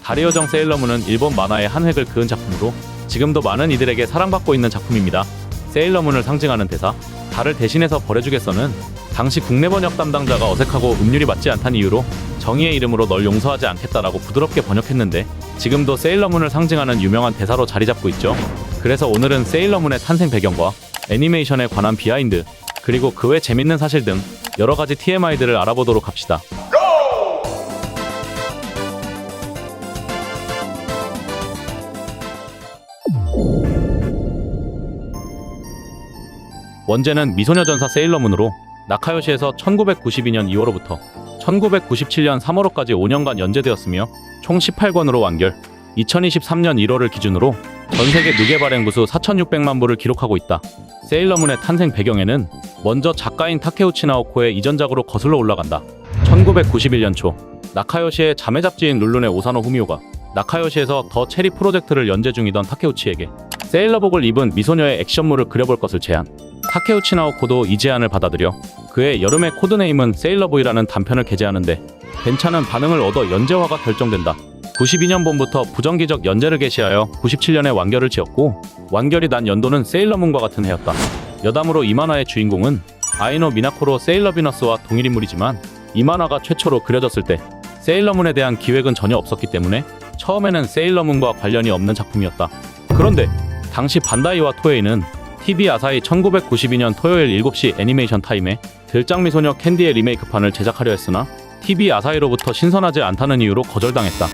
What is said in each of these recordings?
달의 요정 세일러문은 일본 만화의 한 획을 그은 작품으로 지금도 많은 이들에게 사랑받고 있는 작품입니다. 세일러문을 상징하는 대사 달을 대신해서 버려주겠어는 당시 국내 번역 담당자가 어색하고 음률이 맞지 않다는 이유로 정의의 이름으로 널 용서하지 않겠다라고 부드럽게 번역했는데 지금도 세일러문을 상징하는 유명한 대사로 자리 잡고 있죠. 그래서 오늘은 세일러문의 탄생 배경과 애니메이션에 관한 비하인드 그리고 그 외 재밌는 사실 등 여러가지 TMI들을 알아보도록 합시다. 원제는 미소녀 전사 세일러문으로 나카요시에서 1992년 2월호부터 1997년 3월호까지 5년간 연재되었으며 총 18권으로 완결, 2023년 1월을 기준으로 전세계 누계 발행 부수 4,600만 부를 기록하고 있다. 세일러문의 탄생 배경에는 먼저 작가인 타케우치 나오코의 이전작으로 거슬러 올라간다. 1991년 초 나카요시의 자매 잡지인 룰룬의 오사노 후미오가 나카요시에서 더 체리 프로젝트를 연재 중이던 타케우치에게 세일러복을 입은 미소녀의 액션물을 그려볼 것을 제안. 타케우치 나오코도 이 제안을 받아들여 그의 여름의 코드네임은 세일러보이라는 단편을 게재하는데 괜찮은 반응을 얻어 연재화가 결정된다. 92년 봄부터 부정기적 연재를 개시하여 97년에 완결을 지었고 완결이 난 연도는 세일러문과 같은 해였다. 여담으로 이 만화의 주인공은 아이노 미나코로 세일러 비너스와 동일 인물이지만 이 만화가 최초로 그려졌을 때 세일러문에 대한 기획은 전혀 없었기 때문에 처음에는 세일러문과 관련이 없는 작품이었다. 그런데 당시 반다이와 토에이는 TV 아사히 1992년 토요일 7시 애니메이션 타임에 들장미소녀 캔디의 리메이크판을 제작하려 했으나 TV 아사히로부터 신선하지 않다는 이유로 거절당했다.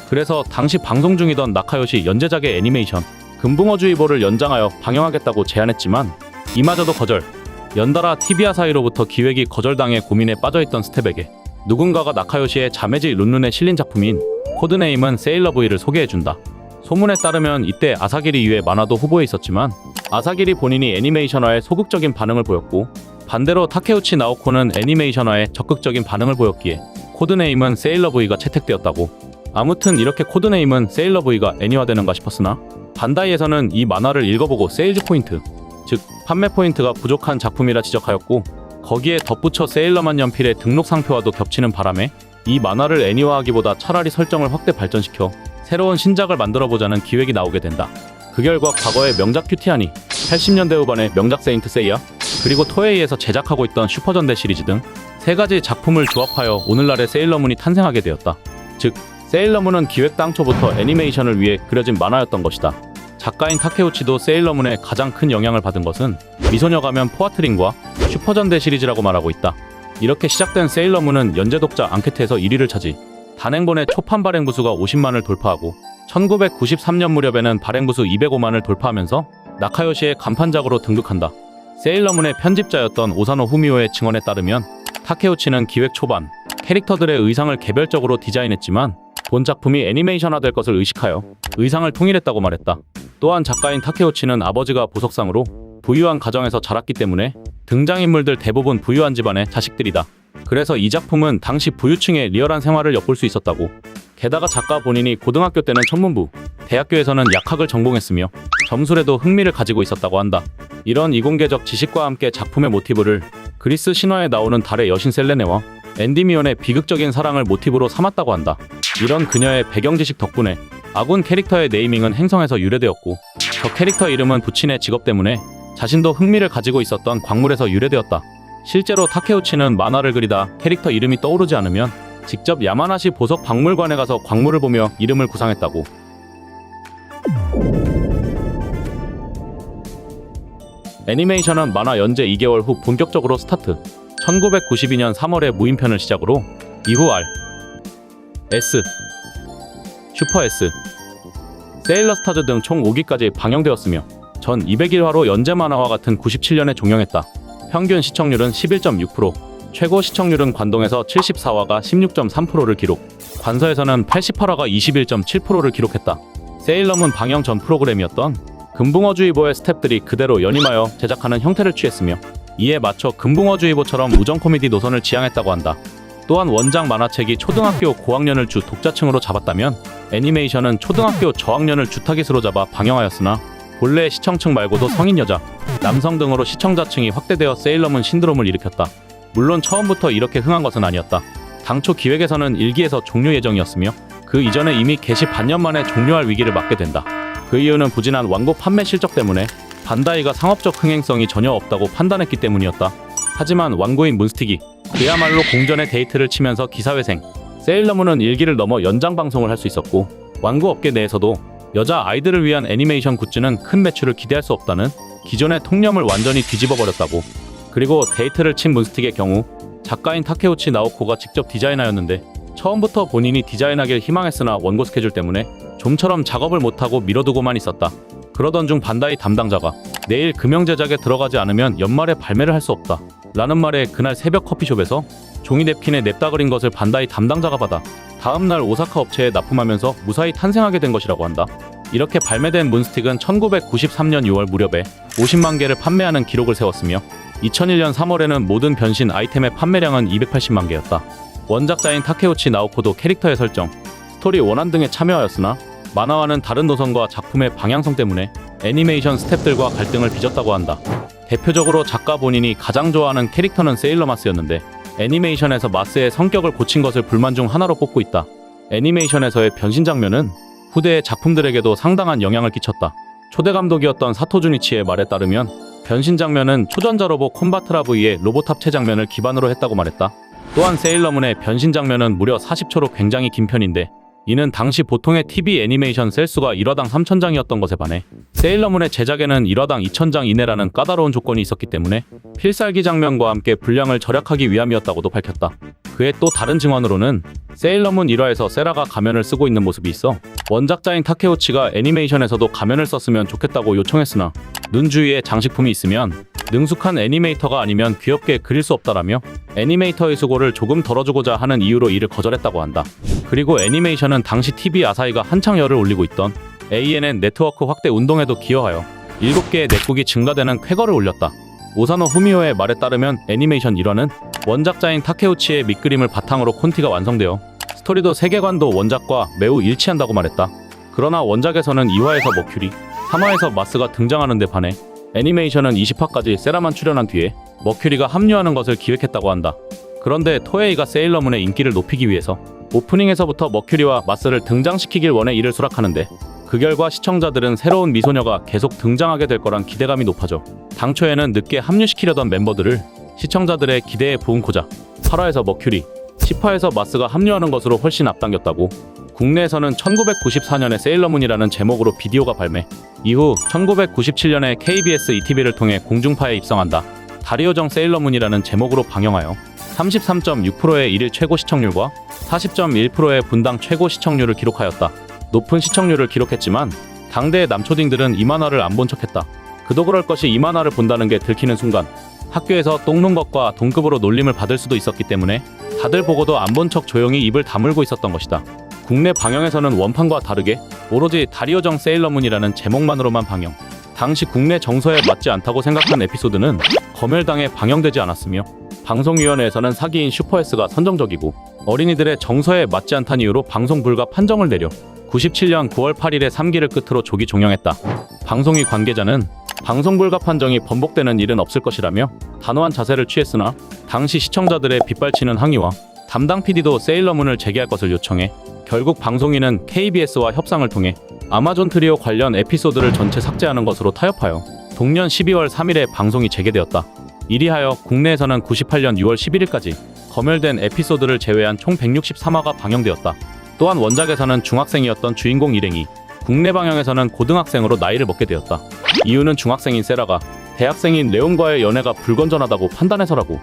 그래서 당시 방송 중이던 나카요시 연재작의 애니메이션 금붕어주의보를 연장하여 방영하겠다고 제안했지만 이마저도 거절. 연달아 TV 아사히로부터 기획이 거절당해 고민에 빠져있던 스텝에게 누군가가 나카요시의 자매지 룬룬에 실린 작품인 코드네임은 세일러보이를 소개해준다. 소문에 따르면 이때 아사기리 이외 만화도 후보에 있었지만 아사기리 본인이 애니메이션화에 소극적인 반응을 보였고 반대로 타케우치 나오코는 애니메이션화에 적극적인 반응을 보였기에 코드네임은 세일러보이가 채택되었다고. 아무튼 이렇게 코드네임은 세일러보이가 애니화되는가 싶었으나 반다이에서는 이 만화를 읽어보고 세일즈 포인트, 즉 판매 포인트가 부족한 작품이라 지적하였고 거기에 덧붙여 세일러만 연필의 등록 상표와도 겹치는 바람에 이 만화를 애니화하기보다 차라리 설정을 확대 발전시켜 새로운 신작을 만들어보자는 기획이 나오게 된다. 그 결과 과거의 명작 큐티아니, 80년대 후반의 명작 세인트 세이야, 그리고 토에이에서 제작하고 있던 슈퍼전대 시리즈 등 세 가지 작품을 조합하여 오늘날의 세일러문이 탄생하게 되었다. 즉, 세일러문은 기획 당초부터 애니메이션을 위해 그려진 만화였던 것이다. 작가인 타케우치도 세일러문에 가장 큰 영향을 받은 것은 미소녀 가면 포아트린과 슈퍼전대 시리즈라고 말하고 있다. 이렇게 시작된 세일러문은 연재 독자 앙케트에서 1위를 차지, 단행본의 초판 발행 부수가 50만을 돌파하고 1993년 무렵에는 발행 부수 205만을 돌파하면서 나카요시의 간판작으로 등극한다. 세일러문의 편집자였던 오사노 후미오의 증언에 따르면 타케우치는 기획 초반 캐릭터들의 의상을 개별적으로 디자인했지만 본 작품이 애니메이션화될 것을 의식하여 의상을 통일했다고 말했다. 또한 작가인 타케우치는 아버지가 보석상으로 부유한 가정에서 자랐기 때문에 등장인물들 대부분 부유한 집안의 자식들이다. 그래서 이 작품은 당시 부유층의 리얼한 생활을 엿볼 수 있었다고. 게다가 작가 본인이 고등학교 때는 천문부, 대학교에서는 약학을 전공했으며 점술에도 흥미를 가지고 있었다고 한다. 이런 이공계적 지식과 함께 작품의 모티브를 그리스 신화에 나오는 달의 여신 셀레네와 엔디미온의 비극적인 사랑을 모티브로 삼았다고 한다. 이런 그녀의 배경 지식 덕분에 아군 캐릭터의 네이밍은 행성에서 유래되었고 저 캐릭터 이름은 부친의 직업 때문에 자신도 흥미를 가지고 있었던 광물에서 유래되었다. 실제로 타케우치는 만화를 그리다 캐릭터 이름이 떠오르지 않으면 직접 야마나시 보석 박물관에 가서 광물을 보며 이름을 구상했다고. 애니메이션은 만화 연재 2개월 후 본격적으로 스타트. 1992년 3월에 무인편을 시작으로 이후 R, S, 슈퍼 S, 세일러 스타즈 등 총 5기까지 방영되었으며 전 201화로 연재 만화와 같은 97년에 종영했다. 평균 시청률은 11.6%, 최고 시청률은 관동에서 74화가 16.3%를 기록, 관서에서는 88화가 21.7%를 기록했다. 세일러문 방영 전 프로그램이었던 금붕어주의보의 스탭들이 그대로 연임하여 제작하는 형태를 취했으며 이에 맞춰 금붕어주의보처럼 우정 코미디 노선을 지향했다고 한다. 또한 원작 만화책이 초등학교 고학년을 주 독자층으로 잡았다면 애니메이션은 초등학교 저학년을 주타깃으로 잡아 방영하였으나 본래 시청층 말고도 성인 여자, 남성 등으로 시청자층이 확대되어 세일러문 신드롬을 일으켰다. 물론 처음부터 이렇게 흥한 것은 아니었다. 당초 기획에서는 1기에서 종료 예정이었으며 그 이전에 이미 개시 반년 만에 종료할 위기를 맞게 된다. 그 이유는 부진한 완고 판매 실적 때문에 반다이가 상업적 흥행성이 전혀 없다고 판단했기 때문이었다. 하지만 완고인 문스틱이 그야말로 공전의 데이트를 치면서 기사회생, 세일러문은 일기를 넘어 연장 방송을 할 수 있었고, 완고 업계 내에서도 여자 아이들을 위한 애니메이션 굿즈는 큰 매출을 기대할 수 없다는 기존의 통념을 완전히 뒤집어 버렸다고. 그리고 데이트를 친 문스틱의 경우 작가인 타케우치 나오코가 직접 디자이너였는데 처음부터 본인이 디자인하길 희망했으나 원고 스케줄 때문에 좀처럼 작업을 못하고 미뤄두고만 있었다. 그러던 중 반다이 담당자가 내일 금형 제작에 들어가지 않으면 연말에 발매를 할 수 없다 라는 말에 그날 새벽 커피숍에서 종이 냅킨에 냅다 그린 것을 반다이 담당자가 받아 다음날 오사카 업체에 납품하면서 무사히 탄생하게 된 것이라고 한다. 이렇게 발매된 문스틱은 1993년 6월 무렵에 50만 개를 판매하는 기록을 세웠으며 2001년 3월에는 모든 변신 아이템의 판매량은 280만 개였다. 원작자인 타케우치 나오코도 캐릭터의 설정, 스토리 원안 등에 참여하였으나 만화와는 다른 노선과 작품의 방향성 때문에 애니메이션 스태프들과 갈등을 빚었다고 한다. 대표적으로 작가 본인이 가장 좋아하는 캐릭터는 세일러 마스였는데 애니메이션에서 마스의 성격을 고친 것을 불만 중 하나로 꼽고 있다. 애니메이션에서의 변신 장면은 후대의 작품들에게도 상당한 영향을 끼쳤다. 초대 감독이었던 사토 주니치의 말에 따르면 변신 장면은 초전자 로봇 콤바트라브의 로봇 합체 장면을 기반으로 했다고 말했다. 또한 세일러문의 변신 장면은 무려 40초로 굉장히 긴 편인데 이는 당시 보통의 TV 애니메이션 셀수가 1화당 3,000장이었던 것에 반해 세일러문의 제작에는 1화당 2,000장 이내라는 까다로운 조건이 있었기 때문에 필살기 장면과 함께 분량을 절약하기 위함이었다고도 밝혔다. 그의 또 다른 증언으로는 세일러문 1화에서 세라가 가면을 쓰고 있는 모습이 있어 원작자인 타케우치가 애니메이션에서도 가면을 썼으면 좋겠다고 요청했으나 눈 주위에 장식품이 있으면 능숙한 애니메이터가 아니면 귀엽게 그릴 수 없다라며 애니메이터의 수고를 조금 덜어주고자 하는 이유로 이를 거절했다고 한다. 그리고 애니메이션은 당시 TV 아사히가 한창 열을 올리고 있던 ANN 네트워크 확대 운동에도 기여하여 7개의 넷국이 증가되는 쾌거를 올렸다. 오사노 후미오의 말에 따르면 애니메이션 1화는 원작자인 타케우치의 밑그림을 바탕으로 콘티가 완성되어 스토리도 세계관도 원작과 매우 일치한다고 말했다. 그러나 원작에서는 2화에서 머큐리, 3화에서 마스가 등장하는 데 반해 애니메이션은 20화까지 세라만 출연한 뒤에 머큐리가 합류하는 것을 기획했다고 한다. 그런데 토에이가 세일러문의 인기를 높이기 위해서 오프닝에서부터 머큐리와 마스를 등장시키길 원해 이를 수락하는데 그 결과 시청자들은 새로운 미소녀가 계속 등장하게 될 거란 기대감이 높아져 당초에는 늦게 합류시키려던 멤버들을 시청자들의 기대에 부응코자 8화에서 머큐리, 10화에서 마스가 합류하는 것으로 훨씬 앞당겼다고. 국내에서는 1994년에 세일러문이라는 제목으로 비디오가 발매, 이후 1997년에 KBS ETV를 통해 공중파에 입성한다. 다리오정 세일러문이라는 제목으로 방영하여 33.6%의 일일 최고 시청률과 40.1%의 분당 최고 시청률을 기록하였다. 높은 시청률을 기록했지만 당대의 남초딩들은 이 만화를 안 본 척했다. 그도 그럴 것이 이 만화를 본다는 게 들키는 순간 학교에서 똥눈 것과 동급으로 놀림을 받을 수도 있었기 때문에 다들 보고도 안 본 척 조용히 입을 다물고 있었던 것이다. 국내 방영에서는 원판과 다르게 오로지 다리오정 세일러문이라는 제목만으로만 방영. 당시 국내 정서에 맞지 않다고 생각한 에피소드는 검열당해 방영되지 않았으며 방송위원회에서는 사기인 슈퍼S가 선정적이고 어린이들의 정서에 맞지 않다는 이유로 방송 불가 판정을 내려 97년 9월 8일에 3기를 끝으로 조기 종영했다. 방송위 관계자는 방송 불가 판정이 번복되는 일은 없을 것이라며 단호한 자세를 취했으나 당시 시청자들의 빗발치는 항의와 담당 PD도 세일러문을 재개할 것을 요청해 결국 방송인은 KBS와 협상을 통해 아마존 트리오 관련 에피소드를 전체 삭제하는 것으로 타협하여 동년 12월 3일에 방송이 재개되었다. 이리하여 국내에서는 98년 6월 11일까지 검열된 에피소드를 제외한 총 163화가 방영되었다. 또한 원작에서는 중학생이었던 주인공 일행이 국내 방영에서는 고등학생으로 나이를 먹게 되었다. 이유는 중학생인 세라가 대학생인 레온과의 연애가 불건전하다고 판단해서라고.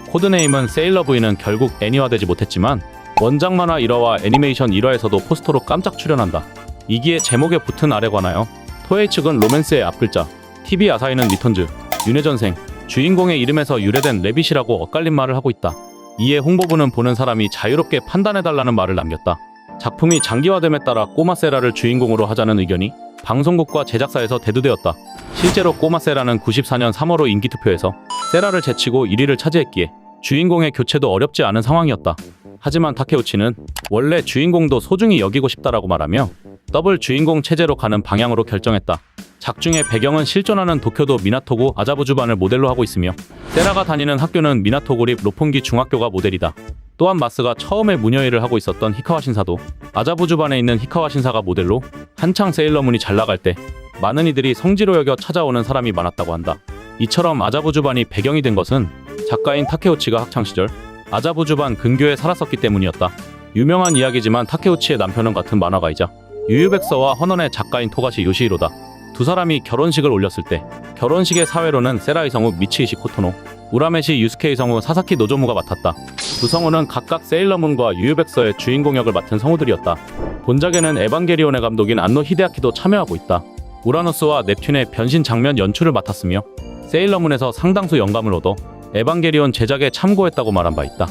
코드네임은 세일러브이는 결국 애니화되지 못했지만 원작 만화 1화와 애니메이션 1화에서도 포스터로 깜짝 출연한다. 이기의 제목에 붙은 아래 관하여 토에이 측은 로맨스의 앞글자, TV 아사히는 리턴즈, 윤회전생, 주인공의 이름에서 유래된 레빗이라고 엇갈린 말을 하고 있다. 이에 홍보부는 보는 사람이 자유롭게 판단해달라는 말을 남겼다. 작품이 장기화됨에 따라 꼬마 세라를 주인공으로 하자는 의견이 방송국과 제작사에서 대두되었다. 실제로 꼬마 세라는 94년 3월호 인기투표에서 세라를 제치고 1위를 차지했기에 주인공의 교체도 어렵지 않은 상황이었다. 하지만 타케우치는 원래 주인공도 소중히 여기고 싶다라고 말하며 더블 주인공 체제로 가는 방향으로 결정했다. 작중의 배경은 실존하는 도쿄도 미나토구 아자부주반을 모델로 하고 있으며 세라가 다니는 학교는 미나토구립 로폰기 중학교가 모델이다. 또한 마스가 처음에 무녀일을 하고 있었던 히카와 신사도 아자부주반에 있는 히카와 신사가 모델로 한창 세일러문이 잘 나갈 때 많은 이들이 성지로 여겨 찾아오는 사람이 많았다고 한다. 이처럼 아자부주반이 배경이 된 것은 작가인 타케우치가 학창시절 아자부주반 근교에 살았었기 때문이었다. 유명한 이야기지만 타케우치의 남편은 같은 만화가이자 유유백서와 헌원의 작가인 토가시 요시히로다. 두 사람이 결혼식을 올렸을 때 결혼식의 사회로는 세라의 성우 미치이시 코토노, 우라메시 유스케의 성우 사사키 노조무가 맡았다. 두 성우는 각각 세일러문과 유유백서의 주인공 역을 맡은 성우들이었다. 본작에는 에반게리온의 감독인 안노 히데아키도 참여하고 있다. 우라노스와 넵튠의 변신 장면 연출을 맡았으며 세일러문에서 상당수 영감을 얻어 에반게리온 제작에 참고했다고 말한 바 있다.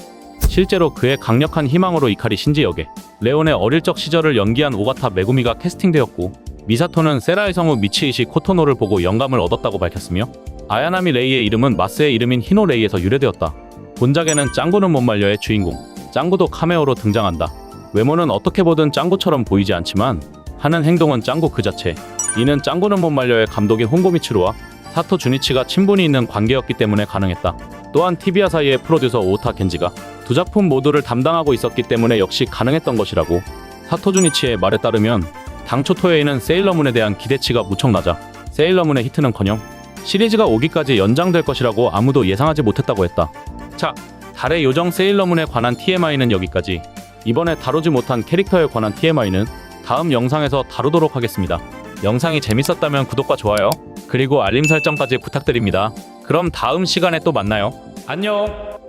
실제로 그의 강력한 희망으로 이카리 신지 역에 레온의 어릴 적 시절을 연기한 오가타 메구미가 캐스팅되었고, 미사토는 세라의 성우 미치이시 코토노를 보고 영감을 얻었다고 밝혔으며 아야나미 레이의 이름은 마스의 이름인 히노 레이에서 유래되었다. 본작에는 짱구는 못 말려의 주인공 짱구도 카메오로 등장한다. 외모는 어떻게 보든 짱구처럼 보이지 않지만 하는 행동은 짱구 그 자체. 이는 짱구는 못 말려의 감독인 홍고미츠루와 사토 주니치가 친분이 있는 관계였기 때문에 가능했다. 또한 티비아 사이의 프로듀서 오타 겐지가 두 작품 모두를 담당하고 있었기 때문에 역시 가능했던 것이라고. 사토 주니치의 말에 따르면 당초 토요에는 세일러문에 대한 기대치가 무척 낮아 세일러문의 히트는커녕 시리즈가 5기까지 연장될 것이라고 아무도 예상하지 못했다고 했다. 자, 달의 요정 세일러문에 관한 TMI는 여기까지. 이번에 다루지 못한 캐릭터에 관한 TMI는 다음 영상에서 다루도록 하겠습니다. 영상이 재밌었다면 구독과 좋아요, 그리고 알림 설정까지 부탁드립니다. 그럼 다음 시간에 또 만나요. 안녕!